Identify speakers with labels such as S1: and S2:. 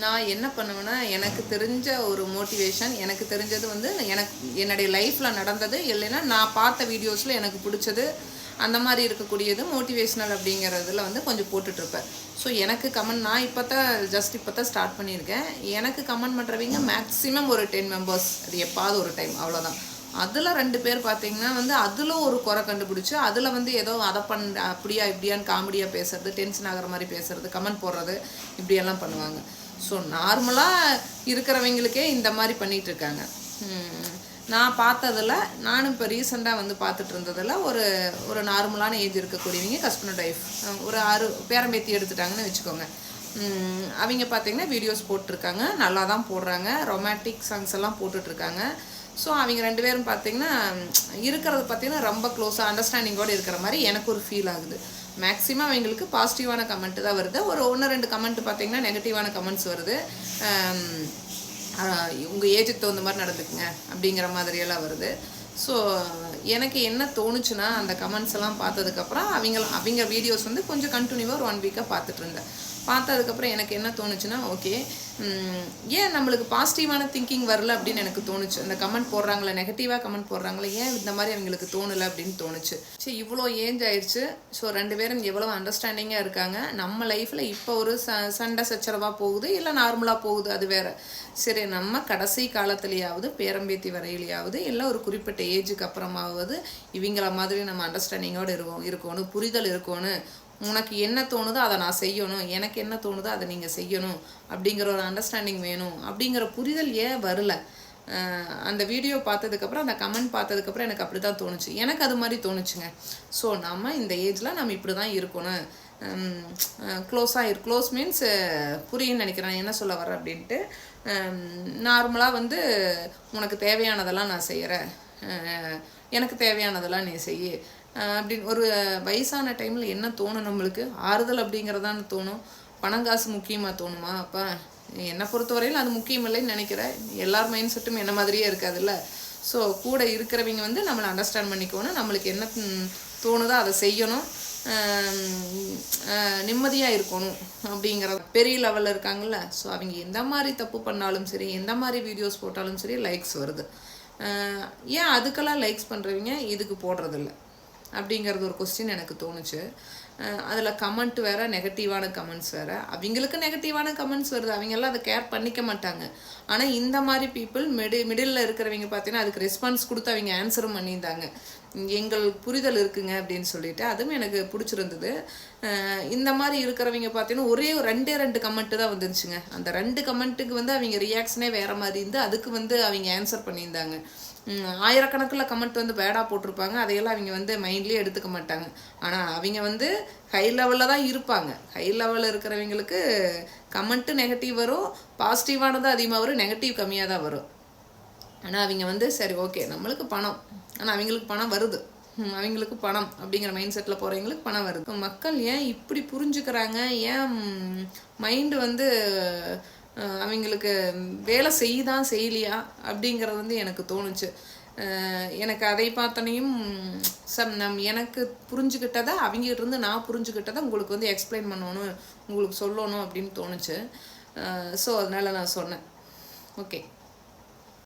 S1: நான் என்ன பண்ணுவேன்னா, எனக்கு தெரிஞ்ச ஒரு மோட்டிவேஷன், எனக்கு தெரிஞ்சது வந்து என்னுடைய லைஃப்பில் நடந்தது, இல்லைன்னா நான் பார்த்த வீடியோஸில் எனக்கு பிடிச்சது, அந்த மாதிரி இருக்கக்கூடியது மோட்டிவேஷ்னல் அப்படிங்கிறதுல வந்து கொஞ்சம் போட்டுட்ருப்பேன். ஸோ எனக்கு கமெண்ட் நான் இப்போ தான் ஸ்டார்ட் பண்ணியிருக்கேன். எனக்கு கமெண்ட் பண்ணுறவங்க மேக்ஸிமம் ஒரு 10 மெம்பர்ஸ், அது எப்பாவது ஒரு டைம், அவ்வளோதான். அதில் 2 பேர் பார்த்தீங்கன்னா வந்து அதில் ஒரு குறை கண்டுபிடிச்சி அதில் வந்து ஏதோ அதை அப்படியா இப்படியான்னு காமெடியாக பேசுறது, டென்ஷன் ஆகிற மாதிரி பேசுறது, கமெண்ட் போடுறது, இப்படியெல்லாம் பண்ணுவாங்க. ஸோ நார்மலாக இருக்கிறவங்களுக்கே இந்த மாதிரி பண்ணிகிட்ருக்காங்க. நான் பார்த்ததில், நானும் இப்போ ரீசெண்டாக வந்து பார்த்துட்டு இருந்ததில் ஒரு நார்மலான ஏஜ் இருக்கக்கூடியவங்க ஹஸ்பண்ட் ஒய்ஃப் ஒரு 6 பேரம்பேத்தி எடுத்துட்டாங்கன்னு வச்சுக்கோங்க. அவங்க பார்த்திங்கன்னா வீடியோஸ் போட்டிருக்காங்க, நல்லா தான் போடுறாங்க, ரொமான்டிக் சாங்ஸ் எல்லாம் போட்டுட்ருக்காங்க. ஸோ அவங்க 2 பேரும் பார்த்திங்கன்னா இருக்கிறது பார்த்திங்கன்னா ரொம்ப க்ளோஸாக அண்டர்ஸ்டாண்டிங்கோடு இருக்கிற மாதிரி எனக்கு ஒரு ஃபீல் ஆகுது. மேக்ஸிமம் அவங்களுக்கு பாசிட்டிவான கமெண்ட்டு தான் வருது. ஒரு 1-2 கமெண்ட் பார்த்திங்கன்னா நெகட்டிவான கமெண்ட்ஸ் வருது. உங்கள் ஏஜுக்கு தகுந்த மாதிரி நடந்துக்குங்க அப்படிங்கிற மாதிரியெல்லாம் வருது. ஸோ எனக்கு என்ன தோணுச்சுன்னா, அந்த கமெண்ட்ஸ் எல்லாம் பார்த்ததுக்கப்புறம் அவங்க வீடியோஸ் வந்து கொஞ்சம் கண்டினியூவாக ஒரு 1 வீக்காக பார்த்துட்டு இருந்தேன். பார்த்ததுக்கப்புறம் எனக்கு என்ன தோணுச்சுன்னா, ஓகே, ஏன் நம்மளுக்கு பாசிட்டிவான திங்கிங் வரல அப்படின்னு எனக்கு தோணுச்சு. அந்த கமெண்ட் போடுறாங்களே, நெகட்டிவாக கமெண்ட் போடுறாங்களே, ஏன் இந்த மாதிரி அவங்களுக்கு தோணலை அப்படின்னு தோணுச்சு. சரி, இவ்வளோ ஏஜ் ஆயிடுச்சு. ஸோ 2 பேரும் எவ்வளோ அண்டர்ஸ்டாண்டிங்காக இருக்காங்க. நம்ம லைஃப்பில் இப்போ ஒரு சண்டை சச்சரவாக போகுது, இல்லை நார்மலாக போகுது, அது வேறு. சரி, நம்ம கடைசி காலத்துலேயாவது, பேரம்பேத்தி வரையிலையாவது, இல்லை ஒரு குறிப்பிட்ட ஏஜுக்கு அப்புறமாவது இவங்கள மாதிரி நம்ம அண்டர்ஸ்டாண்டிங்கோடு இருக்கணும், புரிதல் இருக்கணும். உனக்கு என்ன தோணுதோ அதை நான் செய்யணும், எனக்கு என்ன தோணுதோ அதை நீங்கள் செய்யணும் அப்படிங்கிற ஒரு அண்டர்ஸ்டாண்டிங் வேணும் அப்படிங்கிற புரிதல் ஏன் வரல? அந்த வீடியோ பார்த்ததுக்கப்புறம், அந்த கமெண்ட் பார்த்ததுக்கப்புறம் எனக்கு அப்படி தான் தோணுச்சு. எனக்கு அது மாதிரி தோணுச்சுங்க. ஸோ நம்ம இந்த ஏஜில் நம்ம இப்படி தான் இருக்கணும். க்ளோஸ் மீன்ஸ் புரியுன்னு நினைக்கிறேன் என்ன சொல்ல வரேன் அப்படின்ட்டு. நார்மலாக வந்து உனக்கு தேவையானதெல்லாம் நான் செய்கிறேன், எனக்கு தேவையானதெல்லாம் நீ செய்ய அப்படின்னு. ஒரு வயசான டைமில் என்ன தோணும் நம்மளுக்கு? ஆறுதல் அப்படிங்கிறதான்னு தோணும். பணங்காசு முக்கியமாக தோணுமா? அப்போ என்னை பொறுத்தவரையில் அது முக்கியம் இல்லைன்னு நினைக்கிறேன். எல்லார் மைண்ட் செட்டும் என்ன மாதிரியே இருக்காதுல்ல. ஸோ கூட இருக்கிறவங்க வந்து நம்மளை அண்டர்ஸ்டாண்ட் பண்ணிக்கணும், நம்மளுக்கு என்ன தோணுதோ அதை செய்யணும், நிம்மதியாக இருக்கணும் அப்படிங்கிற பெரிய லெவலில் இருக்காங்கள்ல. ஸோ அவங்க எந்த மாதிரி தப்பு பண்ணாலும் சரி, எந்த மாதிரி வீடியோஸ் போட்டாலும் சரி, லைக்ஸ் வருது. ஏன் அதுக்கெல்லாம் லைக்ஸ் பண்ணுறவங்க இதுக்கு போடுறதில்ல அப்படிங்கிறது ஒரு கொஸ்டின் எனக்கு தோணுச்சு. அதில் கமெண்ட் வேறு, நெகட்டிவான கமெண்ட்ஸ் வேறு. அவங்களுக்கு நெகட்டிவான கமெண்ட்ஸ் வருது, அவங்கெல்லாம் அதை கேர் பண்ணிக்க மாட்டாங்க. ஆனால் இந்த மாதிரி பீப்புள் மிடில் இருக்கிறவங்க பார்த்தீங்கன்னா அதுக்கு ரெஸ்பான்ஸ் கொடுத்து அவங்க ஆன்சரும் பண்ணியிருந்தாங்க. எங்கள் புரிதல் இருக்குங்க அப்படின்னு சொல்லிட்டு, அதுவும் எனக்கு பிடிச்சிருந்தது. இந்த மாதிரி இருக்கிறவங்க பார்த்தீங்கன்னா ஒரே 2 கமெண்ட்டு தான் வந்துருச்சுங்க. அந்த 2 கமெண்ட்டுக்கு வந்து அவங்க ரியாக்ஷனே வேறு மாதிரி இருந்து அதுக்கு வந்து அவங்க ஆன்சர் பண்ணியிருந்தாங்க. ஆயிரக்கணக்கில் கமெண்ட் வந்து பேடாக போட்டிருப்பாங்க, அதையெல்லாம் அவங்க வந்து மைண்ட்லேயே எடுத்துக்க மாட்டாங்க. ஆனால் அவங்க வந்து ஹை லெவலில் தான் இருப்பாங்க. ஹை லெவலில் இருக்கிறவங்களுக்கு கமெண்ட்டு நெகட்டிவ் வரும், பாசிட்டிவானது அதிகமாக வரும், நெகட்டிவ் கம்மியாக தான் வரும். ஆனால் அவங்க வந்து சரி ஓகே நம்மளுக்கு பணம், ஆனால் அவங்களுக்கு பணம் வருது, அவங்களுக்கு பணம் அப்படிங்கிற மைண்ட் செட்டில் போகிறவங்களுக்கு பணம் வருது. மக்கள் ஏன் இப்படி புரிஞ்சுக்கிறாங்க? ஏன் மைண்டு வந்து அவங்களுக்கு வேலை செய்யலையா அப்படிங்கிறது வந்து எனக்கு தோணுச்சு. எனக்கு அதை பார்த்தனையும் எனக்கு புரிஞ்சுக்கிட்டதை அவங்ககிட்ட இருந்து நான் புரிஞ்சுக்கிட்டதை உங்களுக்கு வந்து எக்ஸ்பிளைன் பண்ணணும், உங்களுக்கு சொல்லணும் அப்படின்னு தோணுச்சு. ஸோ அதனால் நான் சொன்னேன். ஓகே.